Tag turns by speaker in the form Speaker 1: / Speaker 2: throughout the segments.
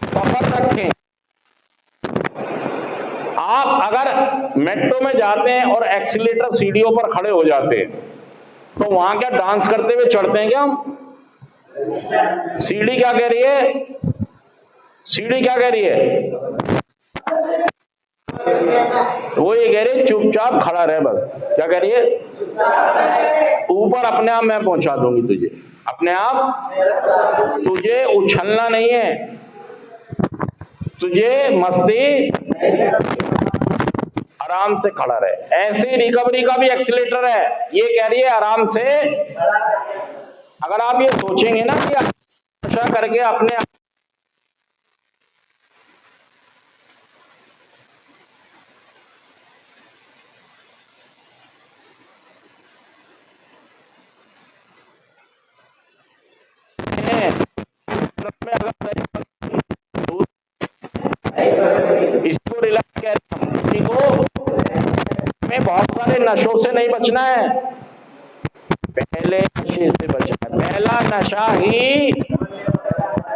Speaker 1: पकड़ रखें। आप अगर मेट्रो में जाते हैं और एक्सीलेटर सीढ़ियों पर खड़े हो जाते हैं तो वहां क्या डांस करते हुए चढ़ते हैं क्या हम? सीढ़ी क्या कह रही है? सीढ़ी क्या कह रही है? वो ये कह रही है चुपचाप खड़ा रहे बस। क्या कह रही है? ऊपर अपने आप मैं पहुंचा दूंगी तुझे, अपने आप। तुझे उछलना नहीं है, तुझे मस्ती, आराम से खड़ा रहे। ऐसी रिकवरी का भी एक्सीलेटर है। ये कह रही है आराम से। अगर आप ये सोचेंगे ना कि नशा करके अपने इसको रिलैक्स कह रहे हैं, हमें बहुत सारे नशों से नहीं बचना है, पहले नशे से बचना है। पहला नशा ही,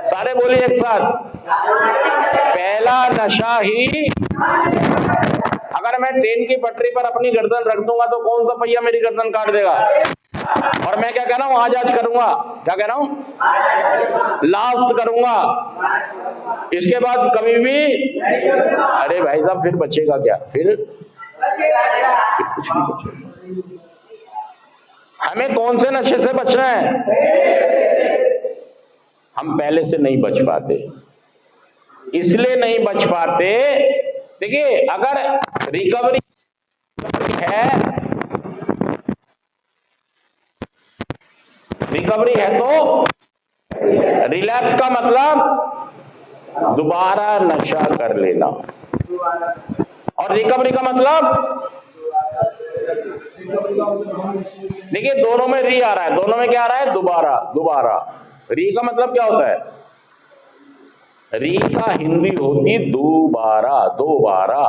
Speaker 1: सारे बोलिए एक साथ, पहला नशा ही। अगर मैं ट्रेन की पटरी पर अपनी गर्दन रख दूंगा तो कौन सा पहिया मेरी गर्दन काट देगा? और मैं क्या कह रहा हूं, आज करूंगा। क्या कह रहा हूं? लास्ट करूंगा, इसके बाद कभी भी। अरे भाई साहब फिर बचेगा क्या? फिर कुछ नहीं बचेगा। हमें कौन से नशे से बचना है? हम पहले से नहीं बच पाते, इसलिए नहीं बच पाते। देखिए अगर रिकवरी है, रिकवरी है तो रिलैक्स का मतलब दोबारा नशा कर लेना, और रिकवरी का मतलब, देखिए दोनों में री आ रहा है, दोनों में क्या आ रहा है? दोबारा। दोबारा। री का मतलब क्या होता है? री का हिंदी होती दोबारा, दोबारा।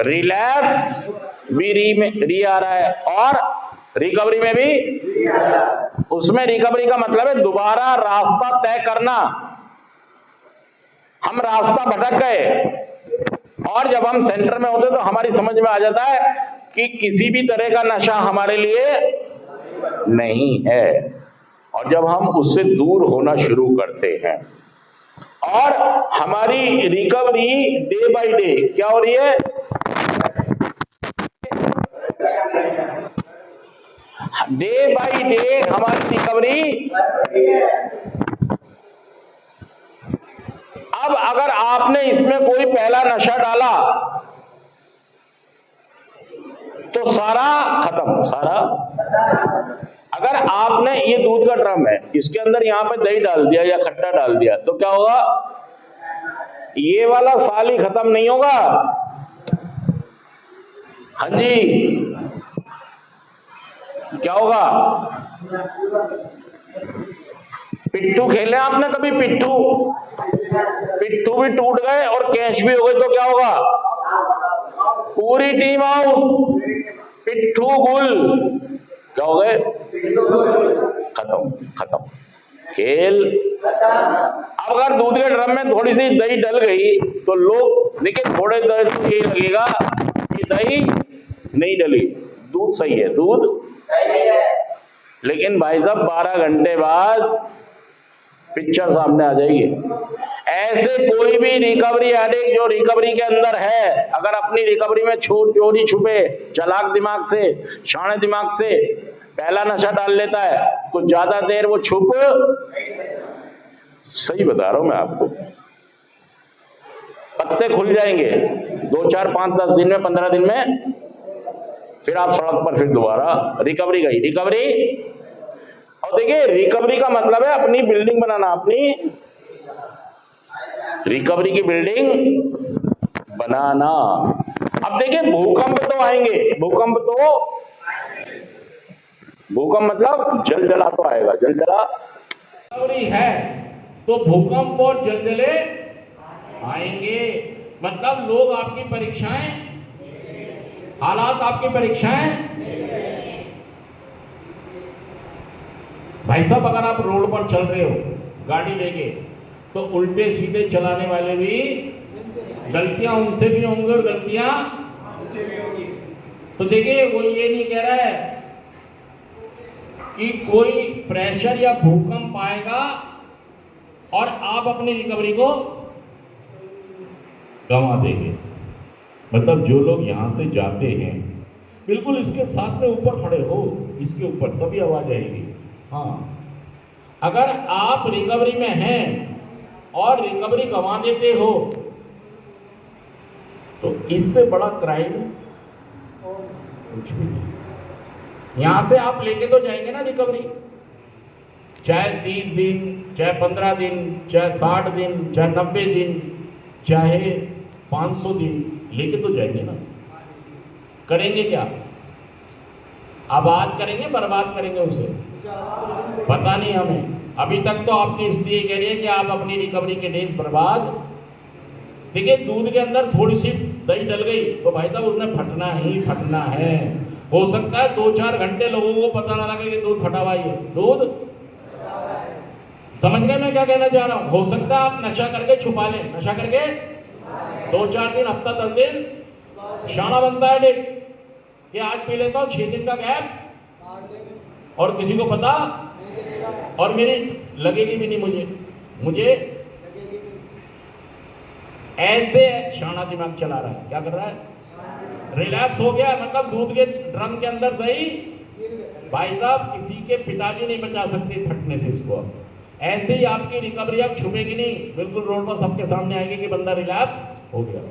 Speaker 1: रिलैक्स भी री में री आ रहा है, और रिकवरी में भी। उसमें रिकवरी का मतलब है दोबारा रास्ता तय करना। हम रास्ता भटक गए और जब हम सेंटर में होते तो हमारी समझ में आ जाता है कि किसी भी तरह का नशा हमारे लिए नहीं है, और जब हम उससे दूर होना शुरू करते हैं और हमारी रिकवरी डे बाय डे क्या हो रही है? डे बाय डे हमारी रिकवरी। अब अगर आपने इसमें कोई पहला नशा डाला तो सारा खत्म, सारा। अगर आपने, ये दूध का ड्रम है, इसके अंदर यहां पे दही डाल दिया या खट्टा डाल दिया तो क्या होगा? ये वाला साल ही खत्म नहीं होगा। हाँ जी, क्या होगा? पिट्ठू खेले आपने कभी? पिट्ठू, पिट्ठू भी टूट गए और कैच भी हो गए तो क्या होगा? पूरी टीम आउट, पिट्ठू गुल। क्या हो गए? खत्म, खत्म, खेल। अब अगर दूध के ड्रम में थोड़ी सी दही डल गई तो लोग, देखिए थोड़े देर तो ये लगेगा कि दही नहीं डली, दूध सही है, दूध। लेकिन भाई साहब 12 घंटे बाद पिक्चर सामने आ जाएगी। ऐसे कोई भी रिकवरी एडिक्ट जो रिकवरी के अंदर है, अगर अपनी रिकवरी में चोरी छुपे चालाक दिमाग से, शाणे दिमाग से पहला नशा डाल लेता है, कुछ ज्यादा देर वो छुप, सही बता रहा हूं मैं आपको, पत्ते खुल जाएंगे 2, 4, 5, 10 दिन में, 15 दिन में, फिर आप सड़क पर फिर दोबारा रिकवरी गई, रिकवरी। और देखिए रिकवरी का मतलब है अपनी बिल्डिंग बनाना, अपनी रिकवरी की बिल्डिंग बनाना। अब देखिए भूकंप तो आएंगे, भूकंप मतलब जलजला तो आएगा, जलजला।
Speaker 2: रिकवरी है तो भूकंप और जलजले आएंगे। मतलब लोग आपकी परीक्षाएं, हालात आपकी परीक्षाएं। भाई साहब अगर आप रोड पर चल रहे हो गाड़ी लेके, तो उल्टे सीधे चलाने वाले भी गलतियां उनसे भी होंगी और गलतियां तो देखिए वो ये नहीं कह रहा है कि कोई प्रेशर या भूकंप आएगा और आप अपनी रिकवरी को गंवा देंगे। मतलब जो लोग यहां से जाते हैं बिल्कुल इसके साथ में ऊपर खड़े हो, इसके ऊपर तभी आवाज आएगी। हाँ, अगर आप रिकवरी में हैं और रिकवरी गंवा देते हो तो इससे बड़ा क्राइम कुछ भी नहीं। यहां से आप लेके तो जाएंगे ना रिकवरी, चाहे 30 दिन, चाहे 15 दिन, चाहे 60 दिन, चाहे 90 दिन, चाहे 500 दिन, लेके तो जाएंगे ना। करेंगे क्या? आबाद करेंगे, बर्बाद करेंगे उसे, पता नहीं हमें। अभी तक तो आपकी स्थिति कह रही है कि आप अपनी रिकवरी के डेज बर्बाद। देखिए दूध के अंदर थोड़ी सी दही डल गई तो भाई साहब उसने फटना ही फटना है। हो सकता है 2-4 घंटे लोगों को पता ना लगे कि दूध फटा हुआ है। दूध समझ गए मैं क्या कहना चाह रहा हूं? हो सकता है आप नशा करके छुपा लें, नशा करके 2-4 दिन, हफ्ता 10 दिन, शाना बनता है डेट कि आज पी लेता हूं, 6 दिन का गैप और किसी को पता और मेरी लगेगी भी नहीं मुझे ऐसे शाना दिमाग चला रहा है। क्या कर रहा है? रिलैप्स हो गया, मतलब दूध के ड्रम के अंदर दही। भाई साहब किसी के पिताजी नहीं बचा सकते फटने से इसको। ऐसे ही आपकी रिकवरी अब छुपेगी नहीं, बिल्कुल रोड पर सबके सामने आएगी कि बंदा रिलैप्स हो गया।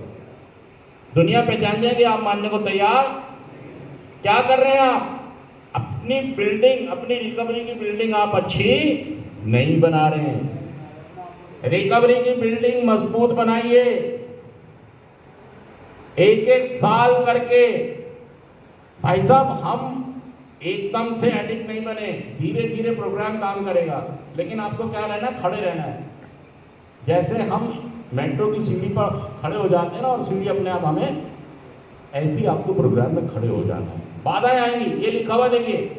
Speaker 2: दुनिया पहचान जाएगी, आप मानने को तैयार? क्या कर रहे हैं आप? अपनी बिल्डिंग, अपनी रिकवरी की बिल्डिंग आप अच्छी नहीं बना रहे हैं। रिकवरी की बिल्डिंग मजबूत बनाइए, एक साल करके। भाई साहब हम एकदम से एडिक्ट नहीं बने, धीरे धीरे प्रोग्राम काम करेगा। लेकिन आपको क्या रहना है? खड़े रहना है। जैसे हम मेट्रो की सीढ़ी पर खड़े हो जाते हैं ना और सीढ़ी अपने आप हमें, ऐसी आपको प्रोग्राम में खड़े हो जाना है। बाधाएं आएंगी, ये लिखा हुआ देखिए।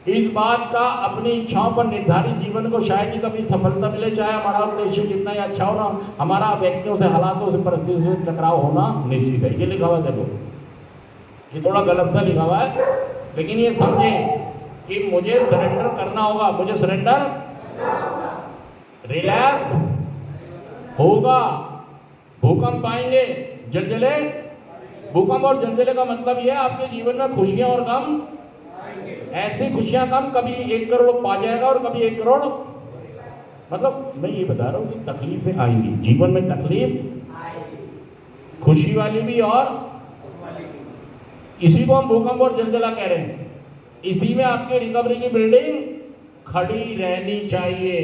Speaker 2: इस बात का अपनी इच्छाओं पर निर्धारित जीवन को शायद ही कभी सफलता मिले, चाहे हमारा उद्देश्य कितना ही अच्छा हो ना, हमारा व्यक्तियों से, हालातों से, परिस्थितियों से टकराव होना निश्चित है। ये लिखा हुआ देखो, ये थोड़ा गलत सा लिखा हुआ है, लेकिन ये समझें कि मुझे सरेंडर करना होगा, मुझे सरेंडर, रिलैक्स होगा। भूकंप आएंगे, जलजले। भूकंप और जलजले का मतलब यह है आपके जीवन में खुशियां और गम, ऐसी खुशियां कम, कभी 1 करोड़ पा जाएगा और कभी 1 करोड़। मतलब मैं ये बता रहा हूं कि तकलीफें आएंगी जीवन में, तकलीफ खुशी वाली भी, और इसी को हम भूकंप और जलजला कह रहे हैं। इसी में आपकी रिकवरी की बिल्डिंग खड़ी रहनी चाहिए,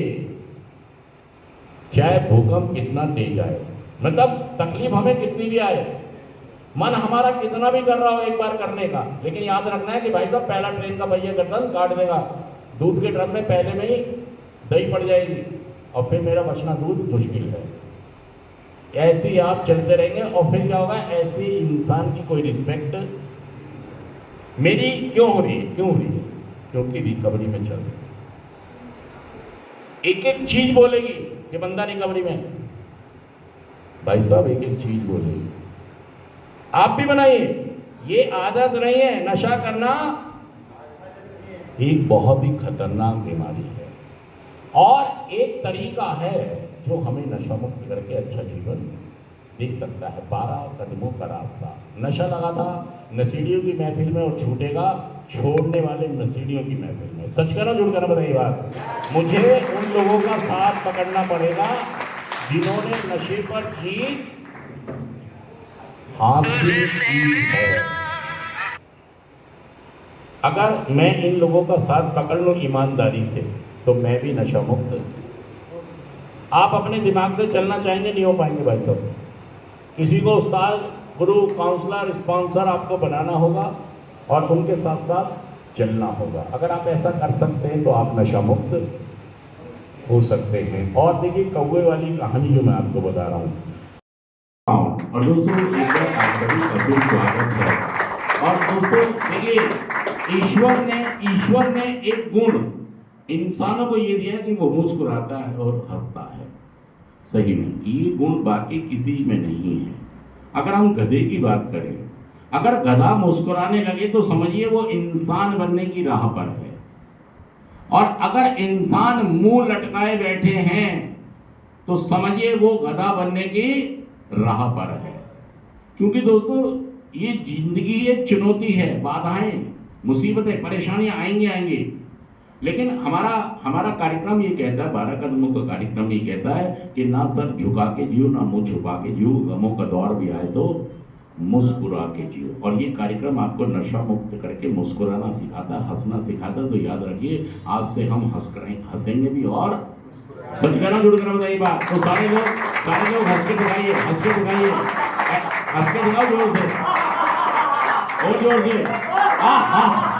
Speaker 2: चाहे भूकंप कितना तेज आए, मतलब तकलीफ हमें कितनी भी आए, मन हमारा कितना भी कर रहा हो एक बार करने का। लेकिन याद रखना है कि भाई साहब पहला ट्रेन का पहिया गर्दन काट देगा, दूध के ड्रम में पहले में ही दही पड़ जाएगी और फिर मेरा बचना दूध मुश्किल है। ऐसे ही आप चलते रहेंगे और फिर क्या होगा? ऐसे इंसान की कोई रिस्पेक्ट मेरी क्यों हो रही है? क्यों हो रही है? क्योंकि रिकवरी में चल रही है। एक एक चीज बोलेगी कि बंदा रिकवरी में, भाई साहब एक एक चीज बोलेगी। आप भी बनाइए, ये आदत नहीं है। नशा करना एक बहुत ही खतरनाक बीमारी है और एक तरीका है जो हमें नशा मुक्त करके अच्छा जीवन दे सकता है। 12 कदमों का रास्ता। नशा लगा था नशेड़ियों की महफिल में और छूटेगा छोड़ने वाले नशेड़ियों की महफिल में। सच करो झूठ करो बताइए बात। मुझे उन लोगों का साथ पकड़ना पड़ेगा जिन्होंने नशे पर जीत हासिल की है। अगर मैं इन लोगों का साथ पकड़ लूं ईमानदारी से तो मैं भी नशा मुक्त। आप अपने दिमाग से चलना चाहेंगे, नहीं हो पाएंगे भाई साहब। किसी को उस्ताद, गुरु, काउंसलर, स्पॉन्सर आपको बनाना होगा और उनके साथ साथ चलना होगा। अगर आप ऐसा कर सकते हैं तो आप नशा मुक्त हो सकते हैं। और देखिए कौवे वाली कहानी जो मैं आपको बता रहा हूँ। और दोस्तों एक बार आप सभी का फिर स्वागत है। और दोस्तों देखिए ईश्वर ने एक गुण इंसानों को ये दिया है कि वो मुस्कुराता है और हंसता है। सही में ये गुण बाकी किसी में नहीं है। अगर हम गधे की बात करें, अगर गधा मुस्कुराने लगे तो समझिए वो इंसान बनने की राह पर है, और अगर इंसान मुंह लटकाए बैठे हैं तो समझिए वो गधा बनने की राह पर है। क्योंकि दोस्तों ये जिंदगी एक चुनौती है, बाधाएं, मुसीबतें, परेशानियां आएंगी, लेकिन हमारा कार्यक्रम ये कहता है, 12 कदमों का कार्यक्रम ये कहता है कि ना सर झुका के जियो, ना मुंह छुपा के जियो, गमों का दौर भी आए तो मुस्कुरा के जियो। और ये कार्यक्रम आपको नशा मुक्त करके मुस्कुराना सिखाता है, हंसना सिखाता है। तो याद रखिए, आज से हम हंसेंगे भी और सच कहना जुड़ कर बताइए बात। तो सारे लोग हंस के दिखाइए, हंस के दिखाइए, हंस के दिखाओ जोर से, और जोर से। हाँ हाँ